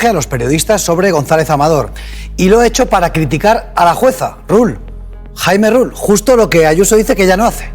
a los periodistas sobre González Amador y lo ha hecho para criticar a la jueza, Rull, Jaime Rull, justo lo que Ayuso dice que ya no hace.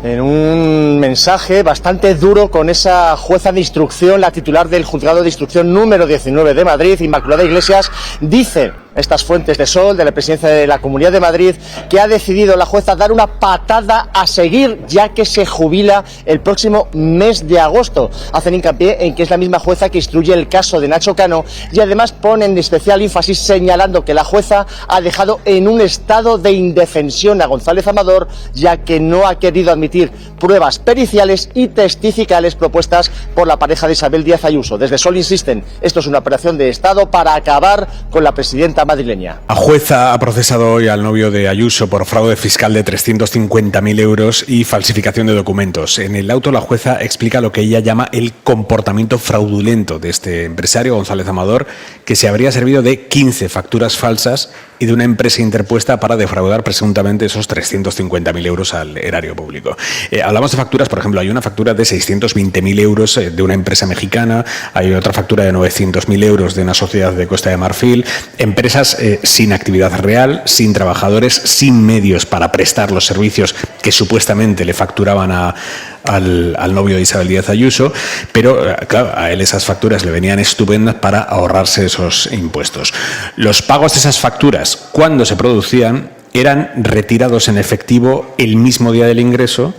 En un mensaje bastante duro con esa jueza de instrucción, la titular del juzgado de instrucción número 19 de Madrid, Inmaculada Iglesias, dice estas fuentes de Sol, de la presidencia de la Comunidad de Madrid, que ha decidido la jueza dar una patada a seguir, ya que se jubila el próximo mes de agosto. Hacen hincapié en que es la misma jueza que instruye el caso de Nacho Cano y además ponen especial énfasis señalando que la jueza ha dejado en un estado de indefensión a González Amador, ya que no ha querido admitir pruebas periciales y testificales propuestas por la pareja de Isabel Díaz Ayuso. Desde Sol insisten, esto es una operación de Estado para acabar con la presidenta madrileña. La jueza ha procesado hoy al novio de Ayuso por fraude fiscal de 350.000 euros y falsificación de documentos. En el auto la jueza explica lo que ella llama el comportamiento fraudulento de este empresario, González Amador, que se habría servido de 15 facturas falsas y de una empresa interpuesta para defraudar presuntamente esos 350.000 euros al erario público. Hablamos de facturas, por ejemplo, hay una factura de 620.000 euros de una empresa mexicana, hay otra factura de 900.000 euros de una sociedad de Costa de Marfil, empresas sin actividad real, sin trabajadores, sin medios para prestar los servicios que supuestamente le facturaban al novio de Isabel Díaz Ayuso, pero claro, a él esas facturas le venían estupendas para ahorrarse esos impuestos. Los pagos de esas facturas, cuando se producían, eran retirados en efectivo el mismo día del ingreso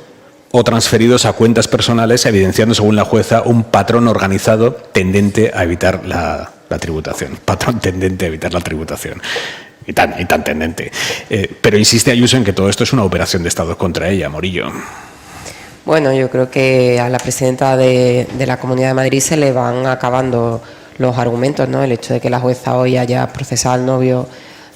o transferidos a cuentas personales, evidenciando, según la jueza, un patrón organizado tendente a evitar la tributación. Patrón tendente a evitar la tributación. Y tan tendente. Pero insiste Ayuso en que todo esto es una operación de Estado contra ella, Morillo. Bueno, yo creo que a la presidenta de la Comunidad de Madrid se le van acabando los argumentos, ¿no? El hecho de que la jueza hoy haya procesado al novio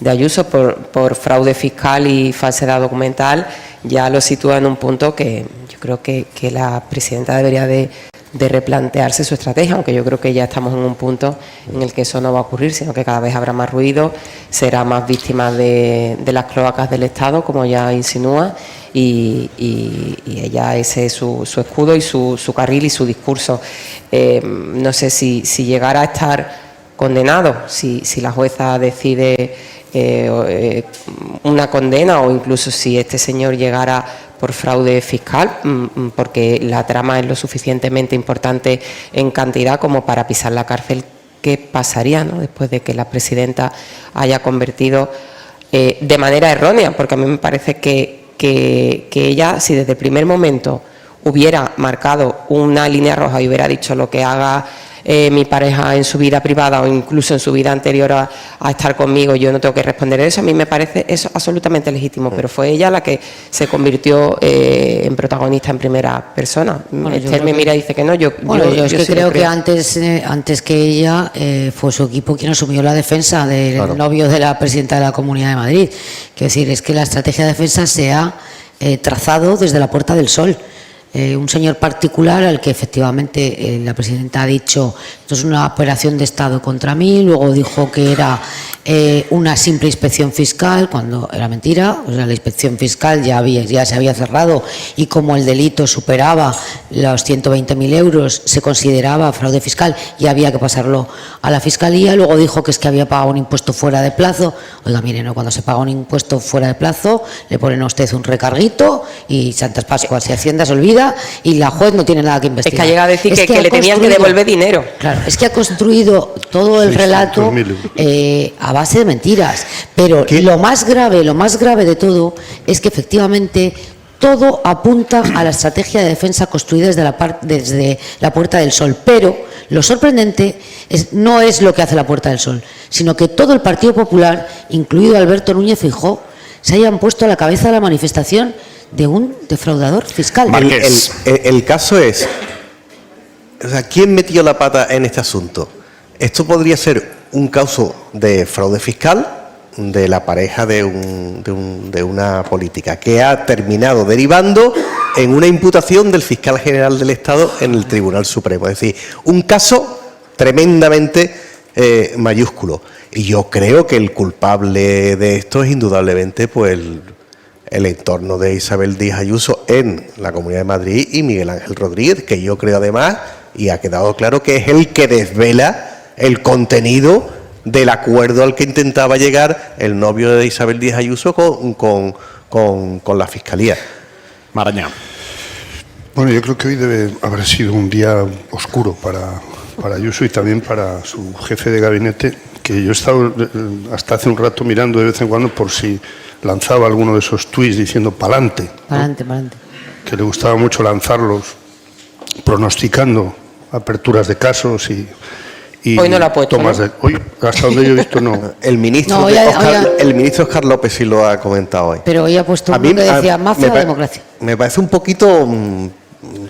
de Ayuso por fraude fiscal y falsedad documental ya lo sitúa en un punto que yo creo que la presidenta debería de replantearse su estrategia, aunque yo creo que ya estamos en un punto en el que eso no va a ocurrir, sino que cada vez habrá más ruido, será más víctima de las cloacas del Estado, como ya insinúa, y ella ese es su escudo y su carril y su discurso. No sé si llegara a estar condenado, si la jueza decide una condena o incluso si este señor llegara por fraude fiscal, porque la trama es lo suficientemente importante en cantidad como para pisar la cárcel. ¿Qué pasaría, ¿no?, después de que la presidenta haya convertido de manera errónea? Porque a mí me parece que ella, si desde el primer momento hubiera marcado una línea roja y hubiera dicho lo que haga mi pareja en su vida privada o incluso en su vida anterior a estar conmigo, yo no tengo que responder eso, a mí me parece eso absolutamente legítimo, pero fue ella la que se convirtió en protagonista en primera persona. Bueno, Esther me mira y dice que no, yo es que sí creo que antes que ella fue su equipo quien asumió la defensa del novio de la presidenta de la Comunidad de Madrid. Quiero decir, es que la estrategia de defensa se ha trazado desde la Puerta del Sol. Un señor particular al que efectivamente la presidenta ha dicho esto es una operación de Estado contra mí, luego dijo que era una simple inspección fiscal cuando era mentira, o sea, la inspección fiscal ya se había cerrado y como el delito superaba los 120.000 euros se consideraba fraude fiscal y había que pasarlo a la Fiscalía. Luego dijo que es que había pagado un impuesto fuera de plazo. Oiga, mire, no, cuando se paga un impuesto fuera de plazo le ponen a usted un recarguito y Santas Pascuas y Hacienda se olvida y la juez no tiene nada que investigar. Es que ha llegado a decir que le tenían que devolver dinero. Claro, es que ha construido todo el relato a base de mentiras. Pero lo más grave de todo es que efectivamente todo apunta a la estrategia de defensa construida desde la Puerta del Sol. Pero lo sorprendente no es lo que hace la Puerta del Sol, sino que todo el Partido Popular, incluido Alberto Núñez Feijóo, se hayan puesto a la cabeza de la manifestación de un defraudador fiscal. El caso es, o sea, ¿quién metió la pata en este asunto? Esto podría ser un caso de fraude fiscal de la pareja de una política que ha terminado derivando en una imputación del fiscal general del Estado en el Tribunal Supremo. Es decir, un caso tremendamente mayúsculo. Y yo creo que el culpable de esto es indudablemente pues el entorno de Isabel Díaz Ayuso en la Comunidad de Madrid y Miguel Ángel Rodríguez, que yo creo además y ha quedado claro que es el que desvela el contenido del acuerdo al que intentaba llegar el novio de Isabel Díaz Ayuso con la Fiscalía. Maraña. Bueno, yo creo que hoy debe haber sido un día oscuro para Ayuso y también para su jefe de gabinete, que yo he estado hasta hace un rato mirando de vez en cuando por si lanzaba alguno de esos tuits diciendo pa'lante, ¿no? Pa'lante, pa'lante. Que le gustaba mucho lanzarlos pronosticando aperturas de casos y hoy no lo ha puesto, tomas ¿no? Hoy, hasta donde yo he visto, no. El ministro, No, el ministro Óscar López sí lo ha comentado hoy. Pero hoy ha puesto uno que decía mafia o democracia. Me parece un poquito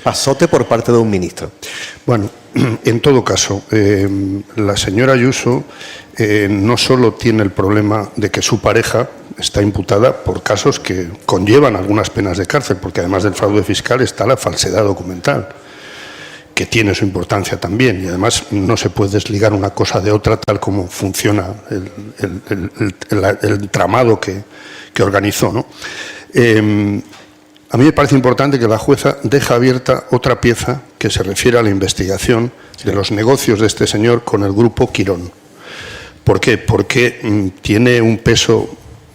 pasote por parte de un ministro. Bueno, en todo caso, la señora Ayuso no solo tiene el problema de que su pareja está imputada por casos que conllevan algunas penas de cárcel, porque además del fraude fiscal está la falsedad documental, que tiene su importancia también, y además no se puede desligar una cosa de otra tal como funciona el tramado que organizó, ¿no? A mí me parece importante que la jueza deje abierta otra pieza que se refiere a la investigación de los negocios de este señor con el grupo Quirón. ¿Por qué? Porque tiene un peso,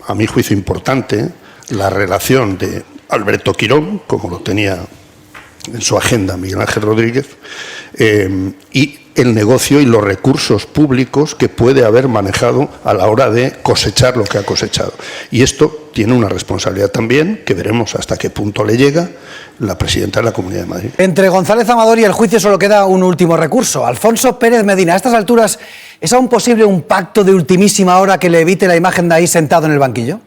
a mi juicio, importante la relación de Alberto Quirón, como lo tenía en su agenda Miguel Ángel Rodríguez, y el negocio y los recursos públicos que puede haber manejado a la hora de cosechar lo que ha cosechado. Y esto tiene una responsabilidad también, que veremos hasta qué punto le llega la presidenta de la Comunidad de Madrid. Entre González Amador y el juicio solo queda un último recurso. Alfonso Pérez Medina, a estas alturas, ¿es aún posible un pacto de ultimísima hora que le evite la imagen de ahí sentado en el banquillo?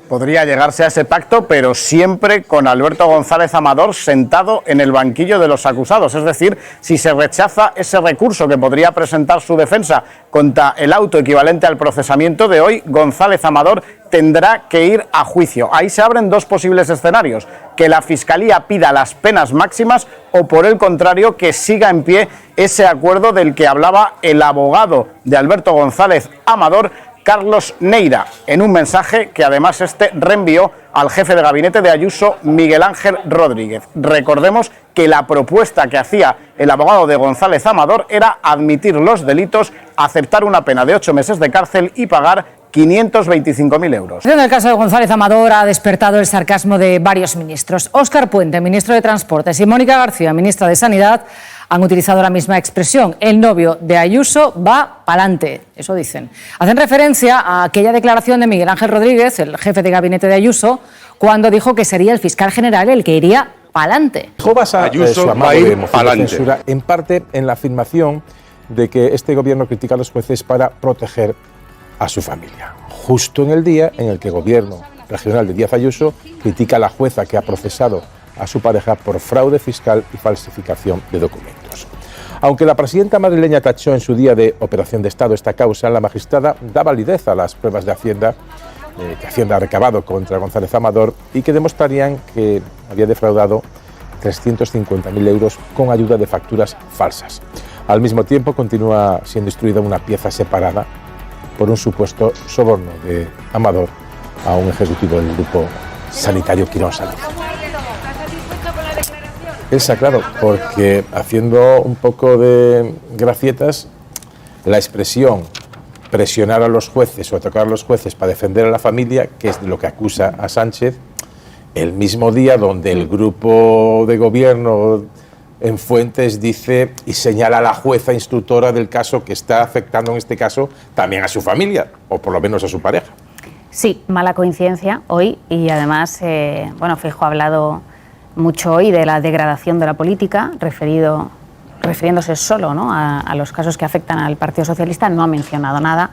Podría llegarse a ese pacto, pero siempre con Alberto González Amador sentado en el banquillo de los acusados. Es decir, si se rechaza ese recurso que podría presentar su defensa contra el auto equivalente al procesamiento de hoy, González Amador tendrá que ir a juicio. Ahí se abren dos posibles escenarios: que la Fiscalía pida las penas máximas o, por el contrario, que siga en pie ese acuerdo del que hablaba el abogado de Alberto González Amador, Carlos Neira, en un mensaje que además reenvió al jefe de gabinete de Ayuso, Miguel Ángel Rodríguez. Recordemos que la propuesta que hacía el abogado de González Amador era admitir los delitos, aceptar una pena de 8 meses de cárcel y pagar 525.000 euros. En el caso de González Amador ha despertado el sarcasmo de varios ministros. Óscar Puente, ministro de Transportes, y Mónica García, ministra de Sanidad, han utilizado la misma expresión. El novio de Ayuso va pa'lante, eso dicen. Hacen referencia a aquella declaración de Miguel Ángel Rodríguez, el jefe de gabinete de Ayuso, cuando dijo que sería el fiscal general el que iría pa'lante. Ayuso va a ir pa'lante. En parte en la afirmación de que este gobierno critica a los jueces para proteger a su familia, justo en el día en el que el gobierno regional de Díaz Ayuso critica a la jueza que ha procesado a su pareja por fraude fiscal y falsificación de documentos. Aunque la presidenta madrileña tachó en su día de operación de Estado esta causa, la magistrada da validez a las pruebas de Hacienda que Hacienda ha recabado contra González Amador y que demostrarían que había defraudado 350.000 euros con ayuda de facturas falsas. Al mismo tiempo, continúa siendo instruida una pieza separada por un supuesto soborno de Amador a un ejecutivo del grupo sanitario Quirón Salud. Elsa, claro, porque haciendo un poco de gracietas, la expresión presionar a los jueces o atacar a los jueces para defender a la familia, que es de lo que acusa a Sánchez, el mismo día donde el grupo de gobierno en Fuentes dice y señala a la jueza instructora del caso que está afectando en este caso también a su familia, o por lo menos a su pareja. Sí, mala coincidencia hoy, y además, Feijóo ha hablado mucho hoy de la degradación de la política, refiriéndose solo, ¿no?, a los casos que afectan al Partido Socialista. No ha mencionado nada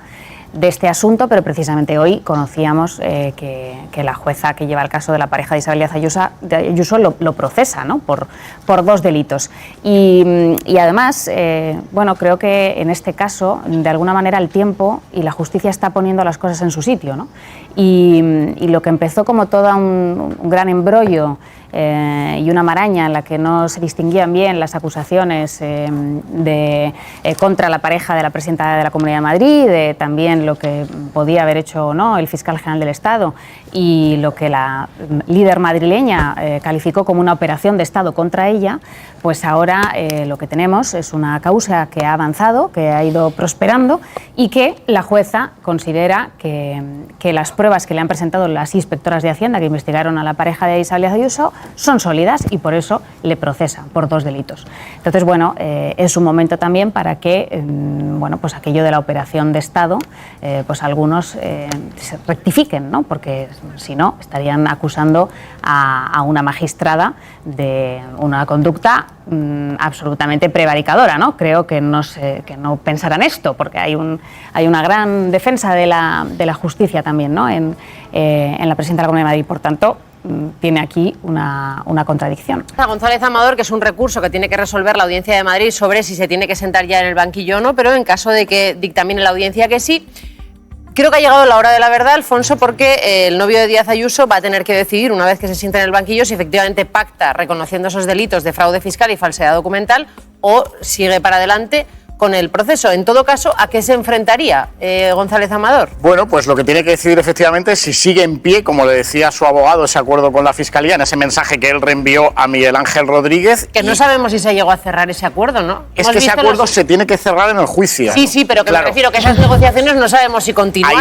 de este asunto, pero precisamente hoy conocíamos que la jueza que lleva el caso de la pareja de Isabel Díaz Ayuso lo procesa, ¿no?, por 2 delitos. Y además, creo que en este caso, de alguna manera, el tiempo y la justicia está poniendo las cosas en su sitio, ¿no? Y lo que empezó como todo un gran embrollo y una maraña en la que no se distinguían bien las acusaciones contra la pareja de la presidenta de la Comunidad de Madrid, también lo que podía haber hecho o no el fiscal general del Estado y lo que la líder madrileña calificó como una operación de Estado contra ella, pues ahora lo que tenemos es una causa que ha avanzado, que ha ido prosperando y que la jueza considera que las pruebas que le han presentado las inspectoras de Hacienda que investigaron a la pareja de Isabel Díaz Ayuso son sólidas y por eso le procesan por 2 delitos. Entonces, bueno, es un momento también para que, bueno, pues aquello de la operación de Estado, pues algunos se rectifiquen, ¿no? Porque si no, estarían acusando a una magistrada de una conducta absolutamente prevaricadora, ¿no? Creo que no pensarán esto, porque hay una gran defensa de la justicia también, ¿no? en la presidenta de la Comunidad de Madrid. Por tanto, tiene aquí una contradicción. González Amador, que es un recurso que tiene que resolver la Audiencia de Madrid sobre si se tiene que sentar ya en el banquillo o no, pero en caso de que dictamine la audiencia que sí, creo que ha llegado la hora de la verdad, Alfonso, porque el novio de Díaz Ayuso va a tener que decidir, una vez que se sienta en el banquillo, si efectivamente pacta reconociendo esos delitos de fraude fiscal y falsedad documental o sigue para adelante con el proceso. En todo caso, ¿a qué se enfrentaría González Amador? Bueno, pues lo que tiene que decidir efectivamente es si sigue en pie, como le decía su abogado, ese acuerdo con la Fiscalía, en ese mensaje que él reenvió a Miguel Ángel Rodríguez. Que no sabemos si se llegó a cerrar ese acuerdo, ¿no? Es que ese acuerdo se tiene que cerrar en el juicio. Sí, pero que me refiero que esas negociaciones no sabemos si continuaron.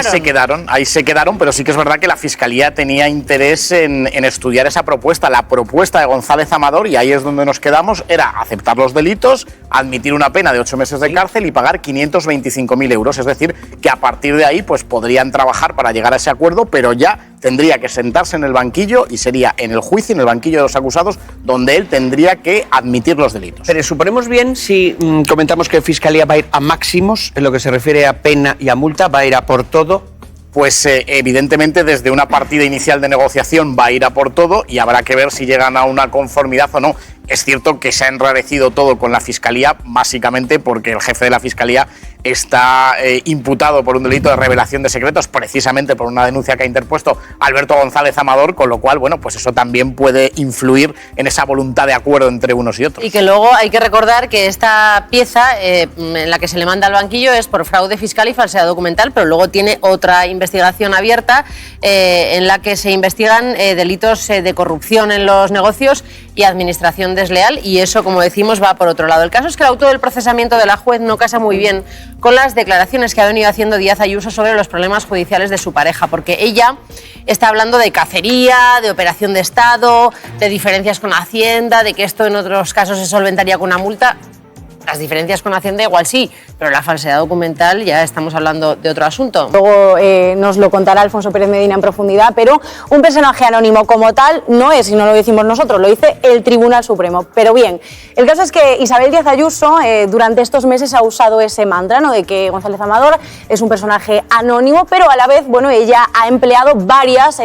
Ahí se quedaron, pero sí que es verdad que la Fiscalía tenía interés en estudiar esa propuesta. La propuesta de González Amador, y ahí es donde nos quedamos, era aceptar los delitos, admitir una pena de 8 meses de cárcel y pagar 525.000 euros. Es decir, que a partir de ahí pues podrían trabajar para llegar a ese acuerdo, pero ya tendría que sentarse en el banquillo y sería en el juicio, en el banquillo de los acusados, donde él tendría que admitir los delitos. Pero suponemos bien si comentamos que Fiscalía va a ir a máximos en lo que se refiere a pena y a multa, va a ir a por todo. Pues evidentemente desde una partida inicial de negociación va a ir a por todo y habrá que ver si llegan a una conformidad o no. Es cierto que se ha enrarecido todo con la Fiscalía, básicamente porque el jefe de la Fiscalía está imputado por un delito de revelación de secretos, precisamente por una denuncia que ha interpuesto Alberto González Amador, con lo cual, bueno, pues eso también puede influir en esa voluntad de acuerdo entre unos y otros. Y que luego hay que recordar que esta pieza en la que se le manda al banquillo es por fraude fiscal y falsedad documental, pero luego tiene otra investigación abierta en la que se investigan delitos de corrupción en los negocios y administración desleal, y eso, como decimos, va por otro lado. El caso es que el auto del procesamiento de la juez no casa muy bien con las declaraciones que ha venido haciendo Díaz Ayuso sobre los problemas judiciales de su pareja, porque ella está hablando de cacería, de operación de Estado, de diferencias con Hacienda, de que esto en otros casos se solventaría con una multa. Las diferencias con Hacienda igual sí, pero la falsedad documental ya estamos hablando de otro asunto. Luego nos lo contará Alfonso Pérez Medina en profundidad, pero un personaje anónimo como tal no es, y no lo decimos nosotros, lo dice el Tribunal Supremo. Pero bien, el caso es que Isabel Díaz Ayuso durante estos meses ha usado ese mantra, ¿no?, de que González Amador es un personaje anónimo, pero a la vez, bueno, ella ha empleado varias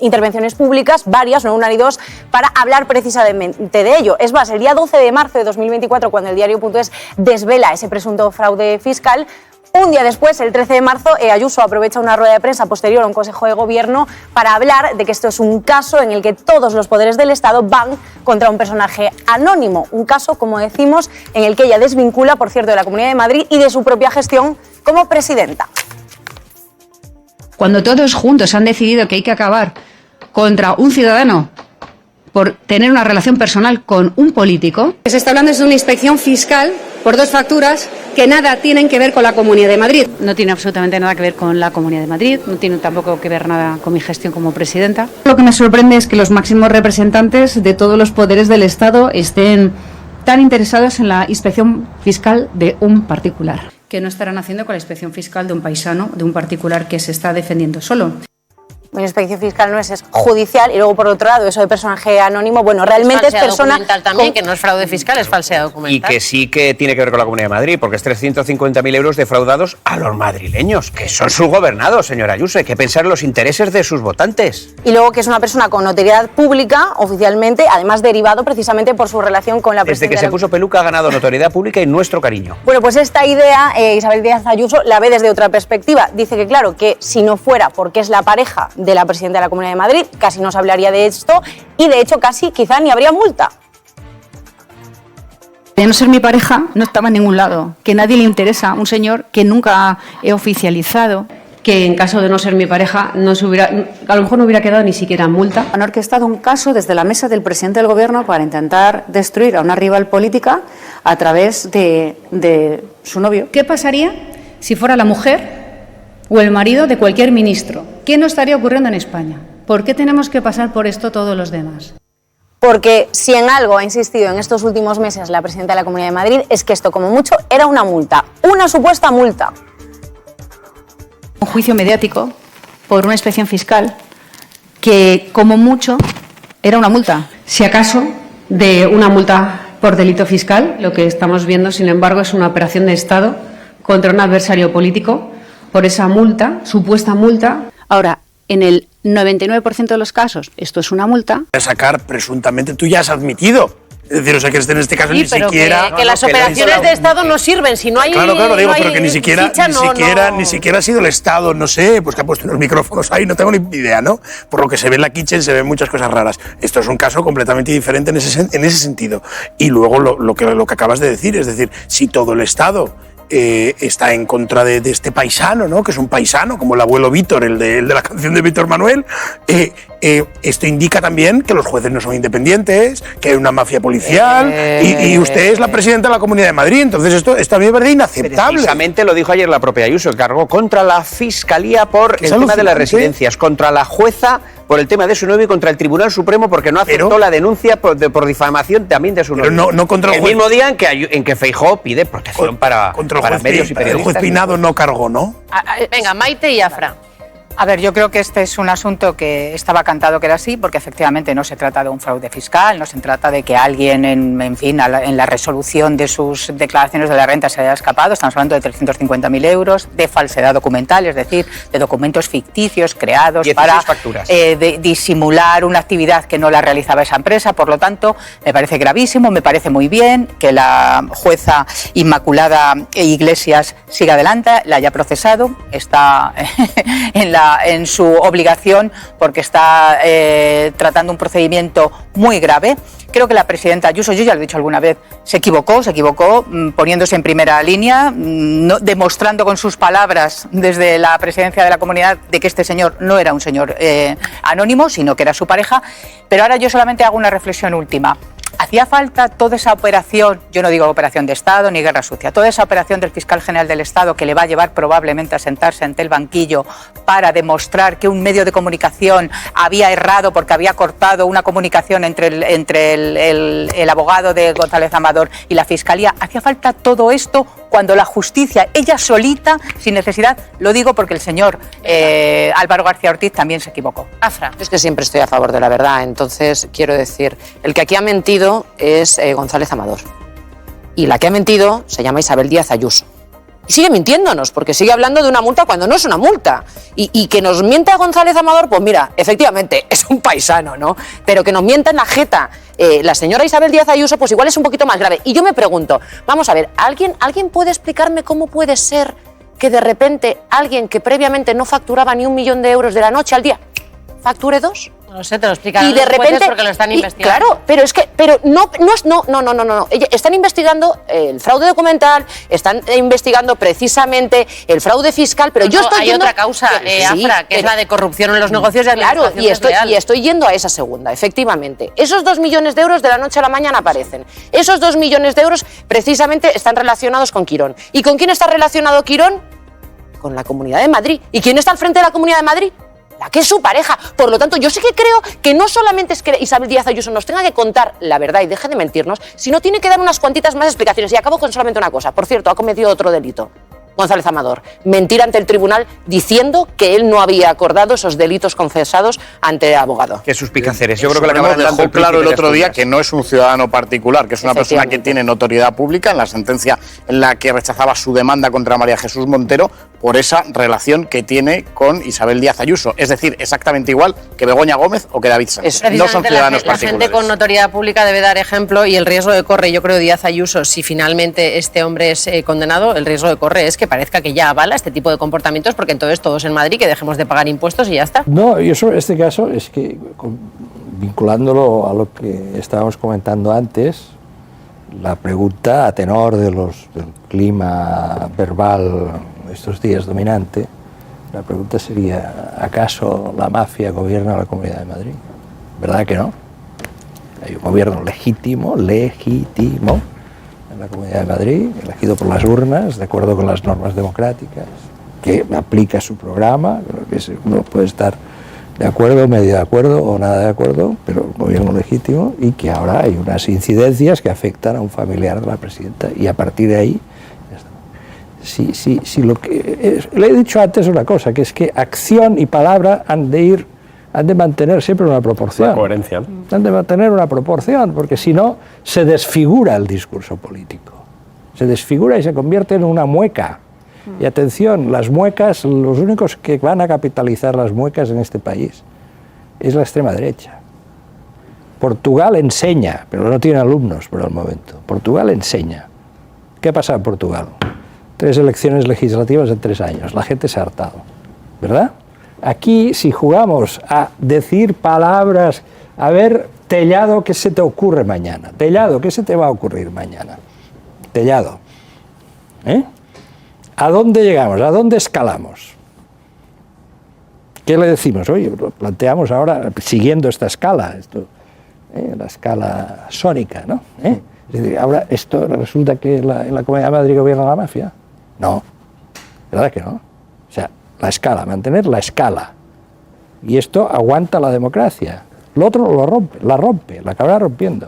intervenciones públicas, varias, no una ni dos, para hablar precisamente de ello. Es más, el día 12 de marzo de 2024, cuando el diario .es desvela ese presunto fraude fiscal, un día después, el 13 de marzo, Ayuso aprovecha una rueda de prensa posterior a un Consejo de Gobierno para hablar de que esto es un caso en el que todos los poderes del Estado van contra un personaje anónimo. Un caso, como decimos, en el que ella desvincula, por cierto, de la Comunidad de Madrid y de su propia gestión como presidenta. Cuando todos juntos han decidido que hay que acabar contra un ciudadano por tener una relación personal con un político. Se está hablando de una inspección fiscal por 2 facturas que nada tienen que ver con la Comunidad de Madrid. No tiene absolutamente nada que ver con la Comunidad de Madrid, no tiene tampoco que ver nada con mi gestión como presidenta. Lo que me sorprende es que los máximos representantes de todos los poderes del Estado estén tan interesados en la inspección fiscal de un particular. ¿Qué no estarán haciendo con la inspección fiscal de un paisano, de un particular que se está defendiendo solo? Una inspección fiscal no es judicial, y luego por otro lado eso de personaje anónimo, bueno, realmente es persona documental también, que no es fraude fiscal, es falsedad documental. Y que sí que tiene que ver con la Comunidad de Madrid, porque es 350.000 euros defraudados a los madrileños, que son sus gobernados, señora Ayuso. Hay que pensar en los intereses de sus votantes. Y luego que es una persona con notoriedad pública, oficialmente, además derivado precisamente por su relación con la presidenta. Desde que se puso peluca ha ganado notoriedad pública y nuestro cariño. Bueno, pues esta idea Isabel Díaz Ayuso la ve desde otra perspectiva. Dice que claro, que si no fuera porque es la pareja de la presidenta de la Comunidad de Madrid, casi no se hablaría de esto y de hecho casi quizá ni habría multa. De no ser mi pareja, no estaba en ningún lado. Que nadie le interesa. Un señor que nunca he oficializado. Que en caso de no ser mi pareja, a lo mejor no hubiera quedado ni siquiera en multa. Han orquestado un caso desde la mesa del presidente del Gobierno para intentar destruir a una rival política a través de su novio. ¿Qué pasaría si fuera la mujer o el marido de cualquier ministro? ¿Qué no estaría ocurriendo en España? ¿Por qué tenemos que pasar por esto todos los demás? Porque si en algo ha insistido en estos últimos meses la presidenta de la Comunidad de Madrid es que esto como mucho era una multa, una supuesta multa. Un juicio mediático por una inspección fiscal que como mucho era una multa. Si acaso de una multa por delito fiscal, lo que estamos viendo, sin embargo, es una operación de Estado contra un adversario político por esa multa, supuesta multa. Ahora, en el 99% de los casos esto es una multa. Sacar presuntamente, tú ya has admitido. Es decir, o sea, que en este caso Sí, ni pero siquiera... que las operaciones de Estado no sirven, si no hay... Claro, digo, no hay pero que ni siquiera ha sido el Estado, no sé, pues que ha puesto unos micrófonos ahí, no tengo ni idea, ¿no? Por lo que se ve en la Kitchen se ven muchas cosas raras. Esto es un caso completamente diferente en ese sentido. Y luego lo que acabas de decir, es decir, si todo el Estado está en contra de este paisano, ¿no? Que es un paisano, como el abuelo Víctor, el de la canción de Víctor Manuel. Esto indica también que los jueces no son independientes, que hay una mafia policial y usted es la presidenta de la Comunidad de Madrid, entonces esto a mí me parece inaceptable. Precisamente lo dijo ayer la propia Ayuso, que cargó contra la Fiscalía por el tema de las residencias, contra la jueza por el tema de su novio y contra el Tribunal Supremo porque no aceptó la denuncia por difamación también de su novio. No contra el mismo día en que Feijóo pide protección para medios y periodistas. El juez Peinado no cargó, ¿no? Venga, Maite y Afra. A ver, yo creo que este es un asunto que estaba cantado que era así, porque efectivamente no se trata de un fraude fiscal, no se trata de que alguien, en la resolución de sus declaraciones de la renta se haya escapado. Estamos hablando de 350.000 euros, de falsedad documental, es decir, de documentos ficticios creados para disimular una actividad que no la realizaba esa empresa. Por lo tanto, me parece gravísimo, me parece muy bien que la jueza Inmaculada Iglesias siga adelante, la haya procesado, está en su obligación porque está tratando un procedimiento muy grave. Creo que la presidenta Ayuso, yo ya lo he dicho alguna vez, se equivocó poniéndose en primera línea, demostrando con sus palabras desde la presidencia de la comunidad de que este señor no era un señor anónimo, sino que era su pareja. Pero ahora yo solamente hago una reflexión última. Hacía falta toda esa operación, yo no digo operación de Estado ni guerra sucia, toda esa operación del fiscal general del Estado que le va a llevar probablemente a sentarse ante el banquillo para demostrar que un medio de comunicación había errado porque había cortado una comunicación entre el abogado de González Amador y la Fiscalía. Hacía falta todo esto cuando la justicia, ella solita, sin necesidad, lo digo porque el señor Álvaro García Ortiz también se equivocó. Afra. Es que siempre estoy a favor de la verdad, entonces quiero decir, el que aquí ha mentido es González Amador y la que ha mentido se llama Isabel Díaz Ayuso y sigue mintiéndonos porque sigue hablando de una multa cuando no es una multa y que nos mienta González Amador, pues mira, efectivamente es un paisano, ¿no? Pero que nos mienta en la jeta la señora Isabel Díaz Ayuso, pues igual es un poquito más grave. Y yo me pregunto, vamos a ver, ¿alguien puede explicarme cómo puede ser que de repente alguien que previamente no facturaba ni 1 millón de euros de la noche al día facture 2? No sé, te lo explicarán Y de los jueces repente, porque lo están investigando. Claro, pero no. Están investigando el fraude documental, están investigando precisamente el fraude fiscal, pero yo estoy hay otra causa, Afra, que es la de corrupción en los negocios de administración desleal. Y estoy yendo a esa segunda, efectivamente. Esos 2 millones de euros de la noche a la mañana aparecen. Esos 2 millones de euros precisamente están relacionados con Quirón. ¿Y con quién está relacionado Quirón? Con la Comunidad de Madrid. ¿Y quién está al frente de la Comunidad de Madrid? La que es su pareja. Por lo tanto, yo sí que creo que no solamente es que Isabel Díaz Ayuso nos tenga que contar la verdad y deje de mentirnos, sino tiene que dar unas cuantitas más explicaciones. Y acabo con solamente una cosa. Por cierto, ha cometido otro delito, González Amador. Mentir ante el tribunal diciendo que él no había acordado esos delitos confesados ante el abogado. Qué suspicaceres. Yo creo que la Supremo acabarán dando dejó claro el otro día Asturias. que no es un ciudadano particular, que es una persona que tiene notoriedad pública en la sentencia en la que rechazaba su demanda contra María Jesús Montero por esa relación que tiene con Isabel Díaz Ayuso. Es decir, exactamente igual que Begoña Gómez o que David Sánchez. No son ciudadanos La gente particulares. con notoriedad pública debe dar ejemplo y el riesgo que corre, yo creo, Díaz Ayuso, si finalmente este hombre es condenado, el riesgo que corre es que que parezca que ya avala este tipo de comportamientos, porque entonces todos en Madrid que dejemos de pagar impuestos y ya está. No, yo sobre este caso es que, vinculándolo a lo que estábamos comentando antes, la pregunta a tenor del clima verbal estos días dominante, la pregunta sería, ¿acaso la mafia gobierna la Comunidad de Madrid? ¿Verdad que no? Hay un gobierno legítimo en la Comunidad de Madrid, elegido por las urnas, de acuerdo con las normas democráticas, que aplica su programa, que uno puede estar de acuerdo, medio de acuerdo o nada de acuerdo, pero un gobierno legítimo, y que ahora hay unas incidencias que afectan a un familiar de la presidenta, y a partir de ahí, si lo que le he dicho antes una cosa, que es que acción y palabra han de mantener siempre una proporción. Una coherencia. Han de mantener una proporción, porque si no, se desfigura el discurso político. Se desfigura y se convierte en una mueca. Y atención, las muecas, los únicos que van a capitalizar las muecas en este país es la extrema derecha. Portugal enseña, pero no tiene alumnos por el momento. Portugal enseña. ¿Qué pasa en Portugal? 3 elecciones legislativas en 3 años. La gente se ha hartado, ¿verdad? Aquí, si jugamos a decir palabras, a ver, Tellado, ¿qué se te ocurre mañana? Tellado, ¿qué se te va a ocurrir mañana? Tellado. ¿A dónde llegamos? ¿A dónde escalamos? ¿Qué le decimos? Oye, lo planteamos ahora siguiendo esta escala, la escala sónica, ¿no? Es decir, ahora esto resulta que en la Comunidad de Madrid gobierna la mafia. No, ¿verdad que no? O sea, la escala, mantener la escala. Y esto aguanta la democracia. Lo otro la acabará rompiendo.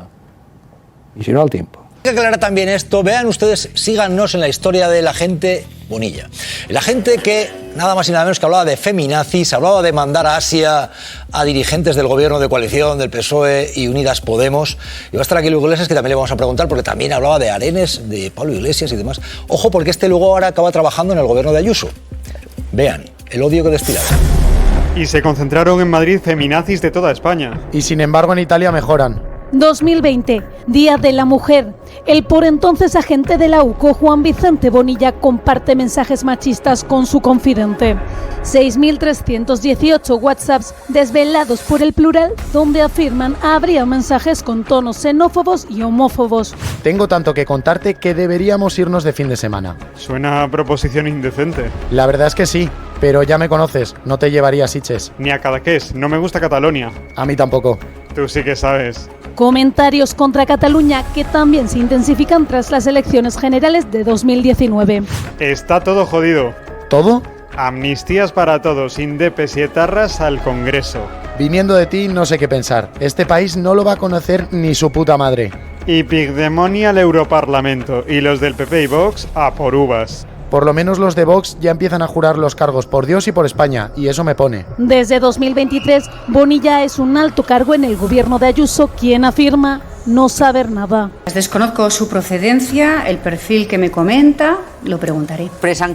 Y si no, al tiempo. Hay que aclarar también esto. Vean ustedes, síganos en la historia de la gente Bonilla. La gente que nada más y nada menos que hablaba de feminazis, hablaba de mandar a Asia a dirigentes del gobierno de coalición, del PSOE y Unidas Podemos. Y va a estar aquí Luis Iglesias, que también le vamos a preguntar, porque también hablaba de Arenes, de Pablo Iglesias y demás. Ojo, porque este luego ahora acaba trabajando en el gobierno de Ayuso. Vean el odio que destilaron. Y se concentraron en Madrid feminazis de toda España. Y sin embargo en Italia mejoran. 2020, Día de la Mujer. El por entonces agente de la UCO, Juan Vicente Bonilla, comparte mensajes machistas con su confidente. 6.318 WhatsApps desvelados por el Plural, donde afirman habría mensajes con tonos xenófobos y homófobos. Tengo tanto que contarte que deberíamos irnos de fin de semana. Suena a proposición indecente. La verdad es que sí, pero ya me conoces, no te llevaría a Sitges. Ni a Cadaqués, no me gusta Cataluña. A mí tampoco. Tú sí que sabes. Comentarios contra Cataluña que también se intensifican tras las elecciones generales de 2019. Está todo jodido. ¿Todo? Amnistías para todos, indepes y etarras al Congreso. Viniendo de ti no sé qué pensar. Este país no lo va a conocer ni su puta madre. Y Pigdemonia al Europarlamento. Y los del PP y Vox a por uvas. Por lo menos los de Vox ya empiezan a jurar los cargos por Dios y por España, y eso me pone. Desde 2023, Bonilla es un alto cargo en el gobierno de Ayuso, quien afirma no saber nada. Desconozco su procedencia, el perfil que me comenta, lo preguntaré.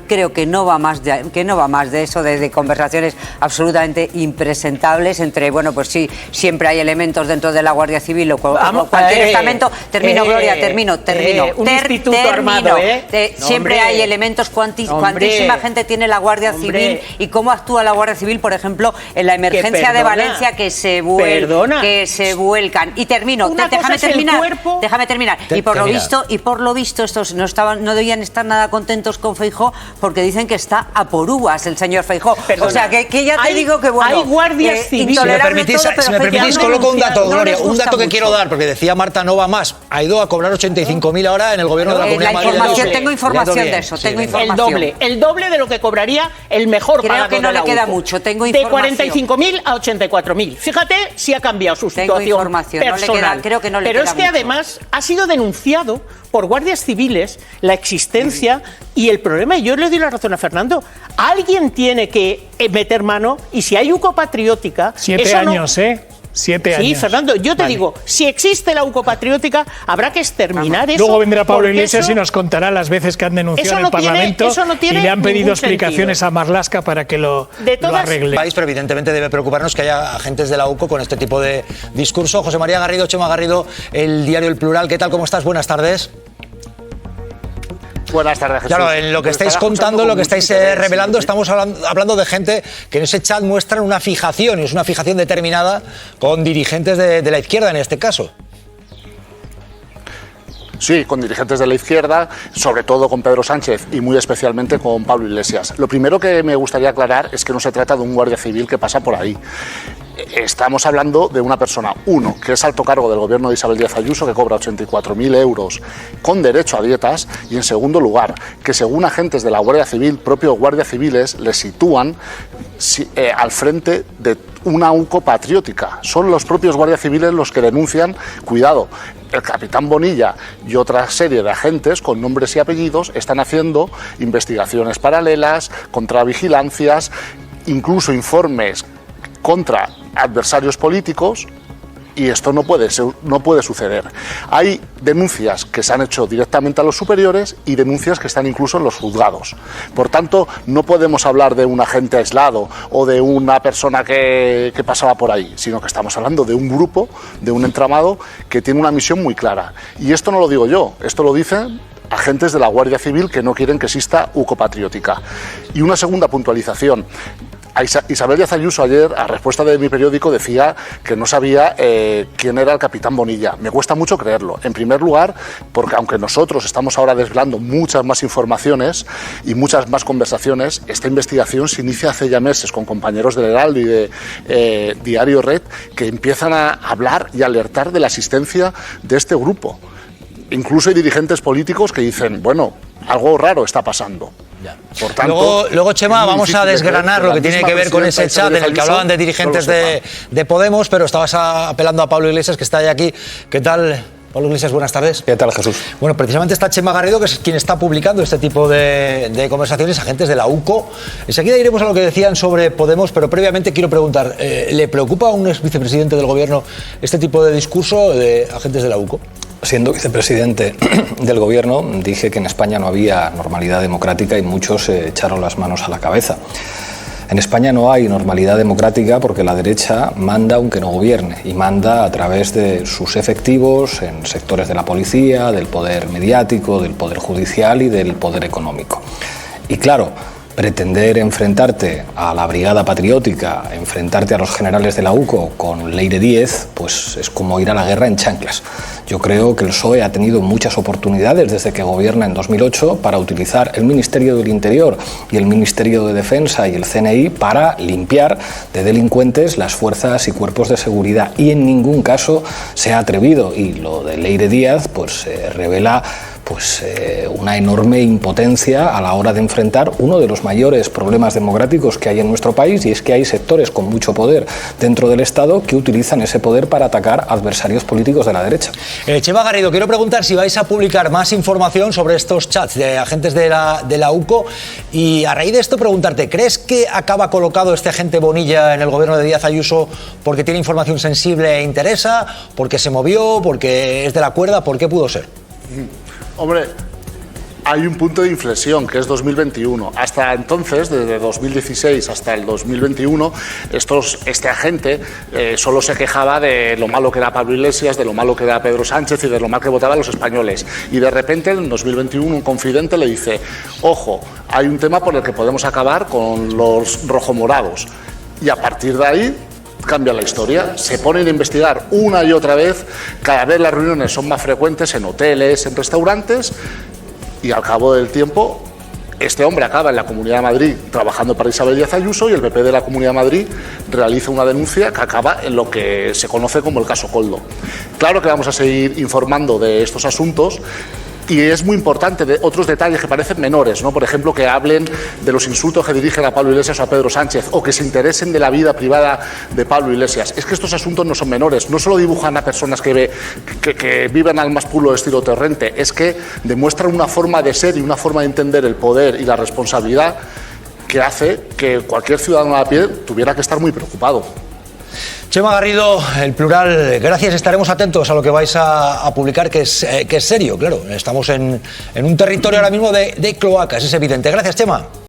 Creo que no va más de eso, de conversaciones absolutamente impresentables entre, bueno, pues sí, siempre hay elementos dentro de la Guardia Civil o cualquier estamento. Termino, Gloria, termino. Un instituto armado, siempre hay elementos, cuantísima gente tiene la Guardia Civil y cómo actúa la Guardia Civil, por ejemplo, en la emergencia de Valencia que se vuelcan. Y termino, déjame terminar. Y por lo visto estos no debían estar nada contentos con Feijóo porque dicen que está a por uvas el señor Feijóo. O sea, que ya te digo que bueno. Hay guardias civiles. Si me permitís, coloco un dato, Gloria, un dato que quiero dar, porque decía Marta, no va más. Ha ido a cobrar 85.000 ahora en el gobierno de la Comunidad de Madrid. Tengo información de eso, El doble de lo que cobraría el mejor pagado de la UCO. Creo que no le queda mucho, tengo información. De 45.000 a 84.000. Fíjate si ha cambiado su situación información, personal. Creo que no le Pero queda es que mucho. además ha sido denunciado por guardias civiles la existencia y el problema, y yo le doy la razón a Fernando, alguien tiene que meter mano, y si hay UCO patriótica... 7 años, 7 años. Sí, Fernando, yo te digo, si existe la UCO patriótica, habrá que exterminar eso. Luego vendrá Pablo Iglesias y nos contará las veces que han denunciado en el Parlamento y le han pedido explicaciones a Marlaska para que lo arregle. Pero evidentemente debe preocuparnos que haya agentes de la UCO con este tipo de discurso. José María Garrido, Chema Garrido, el diario El Plural. ¿Qué tal? ¿Cómo estás? Buenas tardes. Buenas tardes, Jesús. Claro, en lo que estáis contando, lo que estáis revelando, estamos hablando de gente que en ese chat muestran una fijación, y es una fijación determinada con dirigentes de la izquierda en este caso. Sí, con dirigentes de la izquierda, sobre todo con Pedro Sánchez y muy especialmente con Pablo Iglesias. Lo primero que me gustaría aclarar es que no se trata de un guardia civil que pasa por ahí. Estamos hablando de una persona, uno, que es alto cargo del gobierno de Isabel Díaz Ayuso, que cobra 84.000 euros con derecho a dietas, y en segundo lugar, que según agentes de la Guardia Civil, propios guardias civiles, le sitúan al frente de una UCO patriótica. Son los propios guardias civiles los que denuncian, cuidado, el capitán Bonilla y otra serie de agentes con nombres y apellidos están haciendo investigaciones paralelas, contravigilancias, incluso informes contra adversarios políticos, y esto no puede suceder. Hay denuncias que se han hecho directamente a los superiores y denuncias que están incluso en los juzgados. Por tanto, no podemos hablar de un agente aislado o de una persona que pasaba por ahí, sino que estamos hablando de un grupo, de un entramado que tiene una misión muy clara. Y esto no lo digo yo, esto lo dicen agentes de la Guardia Civil que no quieren que exista UCO patriótica. Y una segunda puntualización. Isabel Díaz Ayuso ayer, a respuesta de Mi Periódico, decía que no sabía quién era el capitán Bonilla. Me cuesta mucho creerlo. En primer lugar, porque aunque nosotros estamos ahora desvelando muchas más informaciones y muchas más conversaciones, esta investigación se inicia hace ya meses con compañeros del Heraldo y de Diario Red, que empiezan a hablar y alertar de la existencia de este grupo. Incluso hay dirigentes políticos que dicen, bueno, algo raro está pasando. Por tanto, luego, Chema, vamos a desgranar lo que tiene que ver con ese chat en el que hablaban de dirigentes de Podemos, pero estabas apelando a Pablo Iglesias, que está ahí aquí. ¿Qué tal, Pablo Iglesias? Buenas tardes. ¿Qué tal, Jesús? Bueno, precisamente está Chema Garrido, que es quien está publicando este tipo de conversaciones, agentes de la UCO. Enseguida iremos a lo que decían sobre Podemos, pero previamente quiero preguntar, ¿le preocupa a un ex vicepresidente del Gobierno este tipo de discurso de agentes de la UCO? Siendo vicepresidente del Gobierno, dije que en España no había normalidad democrática y muchos se echaron las manos a la cabeza. En España no hay normalidad democrática porque la derecha manda aunque no gobierne, y manda a través de sus efectivos en sectores de la policía, del poder mediático, del poder judicial y del poder económico. Y claro, pretender enfrentarte a la Brigada Patriótica, enfrentarte a los generales de la UCO con Leire Díez, pues es como ir a la guerra en chanclas. Yo creo que el PSOE ha tenido muchas oportunidades desde que gobierna en 2008 para utilizar el Ministerio del Interior y el Ministerio de Defensa y el CNI para limpiar de delincuentes las fuerzas y cuerpos de seguridad, y en ningún caso se ha atrevido, y lo de Leire Díez pues revela una enorme impotencia a la hora de enfrentar uno de los mayores problemas democráticos que hay en nuestro país, y es que hay sectores con mucho poder dentro del Estado que utilizan ese poder para atacar adversarios políticos de la derecha. Chema Garrido, quiero preguntar si vais a publicar más información sobre estos chats de agentes de la UCO, y a raíz de esto preguntarte, ¿crees que acaba colocado este agente Bonilla en el gobierno de Díaz Ayuso porque tiene información sensible e interesa, porque se movió, porque es de la cuerda? ¿Por qué pudo ser? Hombre, hay un punto de inflexión que es 2021. Hasta entonces, desde 2016 hasta el 2021, este agente solo se quejaba de lo malo que era Pablo Iglesias, de lo malo que era Pedro Sánchez y de lo mal que votaban los españoles. Y de repente, en 2021, un confidente le dice, ojo, hay un tema por el que podemos acabar con los rojomorados. Y a partir de ahí cambia la historia, se ponen a investigar una y otra vez, cada vez las reuniones son más frecuentes en hoteles, en restaurantes, y al cabo del tiempo este hombre acaba en la Comunidad de Madrid trabajando para Isabel Díaz Ayuso, y el PP de la Comunidad de Madrid realiza una denuncia que acaba en lo que se conoce como el caso Koldo. Claro que vamos a seguir informando de estos asuntos. Y es muy importante otros detalles que parecen menores, ¿no? Por ejemplo, que hablen de los insultos que dirigen a Pablo Iglesias o a Pedro Sánchez, o que se interesen de la vida privada de Pablo Iglesias. Es que estos asuntos no son menores, no solo dibujan a personas que viven al más puro estilo Torrente, es que demuestran una forma de ser y una forma de entender el poder y la responsabilidad que hace que cualquier ciudadano a pie tuviera que estar muy preocupado. Chema Garrido, El Plural, gracias. Estaremos atentos a lo que vais a publicar, que es serio, claro. Estamos en un territorio ahora mismo de cloacas, es evidente. Gracias, Chema.